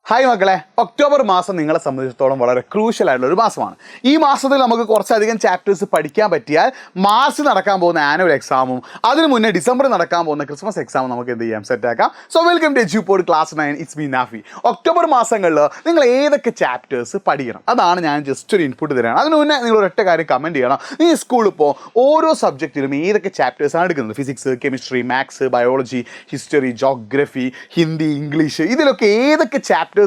Hi മക്കളെ, October മാസം നിങ്ങളെ സംബന്ധിച്ചിടത്തോളം വളരെ ക്രൂഷ്യൽ ആയിട്ടുള്ള ഒരു മാസമാണ്. ഈ മാസത്തിൽ നമുക്ക് കുറച്ചധികം ചാപ്റ്റേഴ്സ് പഠിക്കാൻ പറ്റിയാൽ മാർച്ച് നടക്കാൻ പോകുന്ന ആനുവൽ എക്സാമും അതിന് മുന്നേ ഡിസംബറിൽ നടക്കാൻ പോകുന്ന ക്രിസ്മസ് എക്സാമും നമുക്ക് എന്ത് ചെയ്യാം, സെറ്റാക്കാം. So welcome to Edupod class 9. It's me Nafi. October മാസങ്ങളിൽ നിങ്ങൾ ഏതൊക്കെ ചാപ്റ്റേഴ്സ് പഠിക്കണം, അതാണ് ഞാൻ ജസ്റ്റ് ഒരു ഇൻപുട്ട് തരാണ്. അതിന് മുന്നേ നിങ്ങൾ ഒരൊറ്റ കാര്യം കമൻറ്റ് ചെയ്യണം. നീ സ്കൂളിൽ ഇപ്പോൾ ഓരോ സബ്ജക്റ്റിലും ഏതൊക്കെ ചാപ്റ്റേഴ്സാണ് എടുക്കുന്നത്. Physics, chemistry, maths, biology, history, geography, Hindi, English, ഇതിലൊക്കെ ഏതൊക്കെ ചാപ്റ്റേഴ്സാണ്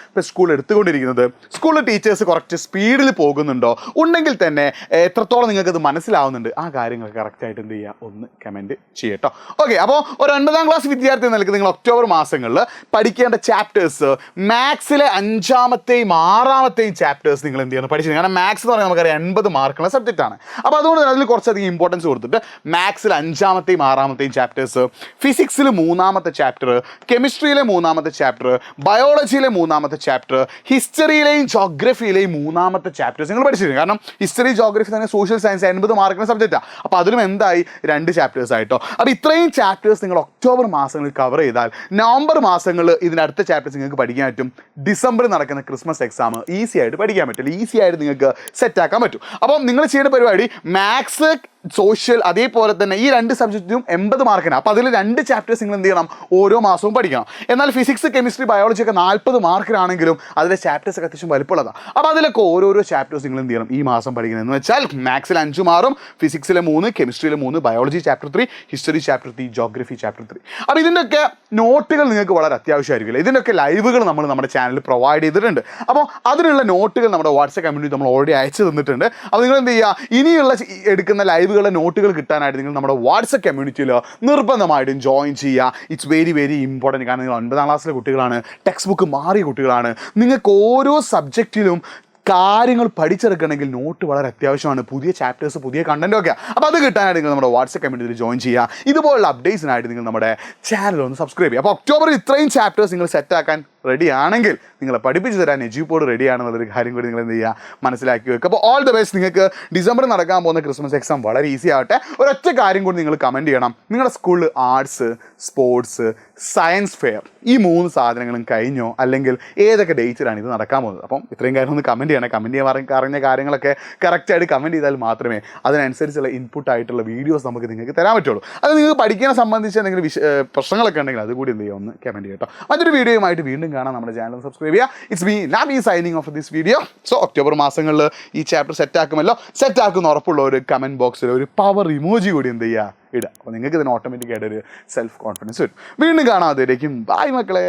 ഇപ്പോൾ സ്കൂൾ എടുത്തുകൊണ്ടിരിക്കുന്നത്. സ്കൂളിൽ ടീച്ചേഴ്സ് കുറച്ച് സ്പീഡിൽ പോകുന്നുണ്ടോ, ഉണ്ടെങ്കിൽ തന്നെ എത്രത്തോളം നിങ്ങൾക്കത് മനസ്സിലാവുന്നുണ്ട്, ആ കാര്യങ്ങൾ കറക്റ്റായിട്ട് എന്ത് ചെയ്യുക, ഒന്ന് കമൻറ്റ് ചെയ്യട്ടോ. ഓക്കെ, അപ്പോൾ ഒരു 9ാം ക്ലാസ് വിദ്യാർത്ഥി എന്ന നിലയ്ക്ക് നിങ്ങൾ ഒക്ടോബർ മാസങ്ങളിൽ പഠിക്കേണ്ട ചാപ്റ്റേഴ്സ് മാത്സിലെ 5ാമത്തെയും 6ാമത്തെയും ചാപ്റ്റേഴ്സ് നിങ്ങൾ എന്ത് ചെയ്യണം, പഠിച്ചിരിക്കണം. കാരണം മാത്സ് എന്ന് പറഞ്ഞാൽ നമുക്കറിയാം 80 മാർക്കുള്ള സബ്ജക്റ്റാണ്. അപ്പോൾ അതുകൊണ്ട് തന്നെ അതിൽ കുറച്ചധികം ഇമ്പോർട്ടൻസ് കൊടുത്തിട്ട് മാത്സിൽ 5ാമത്തെയും 6ാമത്തെയും ചാപ്റ്റേഴ്സ്, ഫിസിക്സിൽ 3ാമത്തെ ചാപ്റ്റർ, കെമിസ്ട്രിയിലെ 3ാമത്തെ ചാപ്റ്റർ, ബയോളജിയിലെ 3ാമത്തെ ചാപ്റ്റർ, ഹിസ്റ്ററിയിലെയും ജോഗ്രഫിയിലെയും 3ാമത്തെ ചാപ്റ്റേഴ്സ് നിങ്ങൾ പഠിച്ചിരിക്കും. കാരണം ഹിസ്റ്ററി, ജോഗ്രഫി തന്നെ സോഷ്യൽ സയൻസ് 80 മാർക്കിൻ്റെ സബ്ജക്റ്റാണ്. അപ്പോൾ അതിലും എന്തായി 2 ചാപ്റ്റേഴ്സ് ആയിട്ടോ. അപ്പോൾ ഇത്രയും ചാപ്റ്റേഴ്സ് നിങ്ങൾ ഒക്ടോബർ മാസങ്ങളിൽ കവർ ചെയ്താൽ നവംബർ മാസങ്ങളിൽ ഇതിൻ്റെ അടുത്ത ചാപ്റ്റേഴ്സ് നിങ്ങൾക്ക് പഠിക്കാൻ പറ്റും. ഡിസംബറിൽ നടക്കുന്ന ക്രിസ്മസ് എക്സാം ഈസി ആയിട്ട് പഠിക്കാൻ പറ്റും, ഈസി ആയിട്ട് നിങ്ങൾക്ക് സെറ്റാക്കാൻ പറ്റും. അപ്പം നിങ്ങൾ ചെയ്യുന്ന പരിപാടി മാത്സ്, സോഷ്യൽ, അതേപോലെ തന്നെ ഈ 2 സബ്ജക്റ്റും 80 മാർക്കിനാണ്. അപ്പോൾ അതിൽ 2 ചാപ്റ്റേഴ്സ് നിങ്ങൾ എന്ത് ചെയ്യണം, ഓരോ മാസവും പഠിക്കണം. എന്നാൽ ഫിസിക്സ്, കെമിസ്ട്രി, ബയോളജി ഒക്കെ 40 മാർക്കിനാണെങ്കിലും അതിലെ ചാപ്റ്റേഴ്സ് ഒക്കെ അത്യാവശ്യം വലുപ്പമുള്ളതാണ്. അപ്പോൾ അതിലൊക്കെ ഓരോരോ ചാപ്റ്റേഴ്സ് നിങ്ങൾ എന്ത് ചെയ്യണം, ഈ മാസം പഠിക്കണം. എന്ന് വെച്ചാൽ മാത്സിൽ 5 മാറും, ഫിസിക്സിലെ 3, കെമിസ്ട്രിയിലെ 3, biology chapter 3, history chapter 3, geography chapter 3. അപ്പോൾ ഇതിൻ്റെയൊക്കെ നോട്ടുകൾ നിങ്ങൾക്ക് വളരെ അത്യാവശ്യമായിരിക്കില്ല. ഇതിൻ്റെയൊക്കെ ലൈവുകൾ നമ്മൾ നമ്മുടെ ചാനലിൽ പ്രൊവൈഡ് ചെയ്തിട്ടുണ്ട്. അപ്പോൾ അതിനുള്ള നോട്ടുകൾ നമ്മുടെ വാട്സ്ആപ്പ് കമ്മ്യൂണിറ്റി നമ്മൾ ഓൾറെഡി അയച്ചു തന്നിട്ടുണ്ട്. അപ്പോൾ നിങ്ങൾ എന്ത് ചെയ്യുക, ഇനിയുള്ള എടുക്കുന്ന ലൈവുകളുടെ നോട്ടുകൾ കിട്ടാനായിട്ട് നിങ്ങൾ നമ്മുടെ വാട്സ്ആപ്പ് കമ്മ്യൂണിറ്റിയിൽ നിർബന്ധമായിട്ടും ജോയിൻ ചെയ്യുക. It's very very important. കാരണം നിങ്ങൾ 9ാം ക്ലാസ്സിലെ കുട്ടികളാണ്, ടെക്സ്റ്റ് ബുക്ക് മാറിയ കുട്ടികളാണ്. നിങ്ങൾക്ക് ഓരോ സബ്ജക്റ്റിലും കാര്യങ്ങൾ പഠിച്ചെടുക്കണമെങ്കിൽ നോട്ട് വളരെ അത്യാവശ്യമാണ്. പുതിയ ചാപ്റ്റേഴ്സ്, പുതിയ കണ്ടൻറ്റും ഒക്കെ. അപ്പോൾ അത് കിട്ടാനായിട്ട് നിങ്ങൾ നമ്മുടെ വാട്സ്ആപ്പ് കമ്മ്യൂണിറ്റിയിൽ ജോയിൻ ചെയ്യുക. ഇതുപോലുള്ള അപ്ഡേറ്റ്സിനായിട്ട് നിങ്ങൾ നമ്മുടെ ചാനൽ ഒന്ന് സബ്സ്ക്രൈബ് ചെയ്യുക. അപ്പോൾ ഒക്ടോബറിൽ ഇത്രയും ചാപ്റ്റേഴ്സ് നിങ്ങൾ സെറ്റാക്കാൻ റെഡി ആണെങ്കിൽ, നിങ്ങളെ പഠിപ്പിച്ച് തരാൻ എജ്യൂപോഡ് റെഡി ആണെന്നുള്ളൊരു കാര്യം കൂടി നിങ്ങൾ എന്ത് ചെയ്യുക, മനസ്സിലാക്കി വെക്കുക. അപ്പോൾ ഓൾ ദ ബെസ്റ്റ്. നിങ്ങൾക്ക് ഡിസംബറിൽ നടക്കാൻ പോകുന്ന ക്രിസ്മസ് എക്സാം വളരെ ഈസി ആവട്ടെ. ഒരൊറ്റ കാര്യം കൂടി നിങ്ങൾ കമൻറ്റ് ചെയ്യണം. നിങ്ങളുടെ സ്കൂളിൽ ആർട്സ്, സ്പോർട്സ്, സയൻസ് ഫെയർ ഈ 3 സാധനങ്ങളും കഴിഞ്ഞോ, അല്ലെങ്കിൽ ഏതൊക്കെ ഡേറ്റിലാണ് ഇത് നടക്കാൻ പോകുന്നത്. അപ്പം ഇത്രയും കാര്യം ഒന്ന് കമൻറ്റ് ചെയ്യണം. കമൻറ്റ് ചെയ്യാൻ പറഞ്ഞ കാര്യങ്ങളൊക്കെ കറക്റ്റായിട്ട് കമൻറ്റ് ചെയ്താൽ മാത്രമേ അതിനനുസരിച്ചുള്ള ഇൻപുട്ടായിട്ടുള്ള വീഡിയോസ് നമുക്ക് നിങ്ങൾക്ക് തരാൻ പറ്റുള്ളൂ. അത് നിങ്ങൾക്ക് പഠിക്കാനെ സംബന്ധിച്ച് എന്തെങ്കിലും പ്രശ്നങ്ങളൊക്കെ ഉണ്ടെങ്കിൽ അതുകൂടി എന്ത് ചെയ്യുക, ഒന്ന് കമൻറ്റ് ചെയ്യട്ടോ. മറ്റൊരു വീഡിയോയുമായിട്ട് വീണ്ടും കാണാം. നമ്മുടെ ചാനൽ സബ്സ്ക്രൈബ് ചെയ്യുക. It's me Nafi signing off this video. So October മാസങ്ങളിൽ ഈ ചാപ്റ്റർ സെറ്റാക്കുന്ന ഉറപ്പുള്ള ഒരു കമൻറ്റ് ബോക്സിൽ ഒരു പവർ ഇമോജി കൂടി എന്ത് ചെയ്യുക, ഇടുക. അപ്പോൾ നിങ്ങൾക്ക് ഇതിന് ഓട്ടോമാറ്റിക്കായിട്ട് ഒരു സെൽഫ് കോൺഫിഡൻസ് വരും. വീണ്ടും കാണാം. അതിലേക്കും ബൈ മക്കളെ.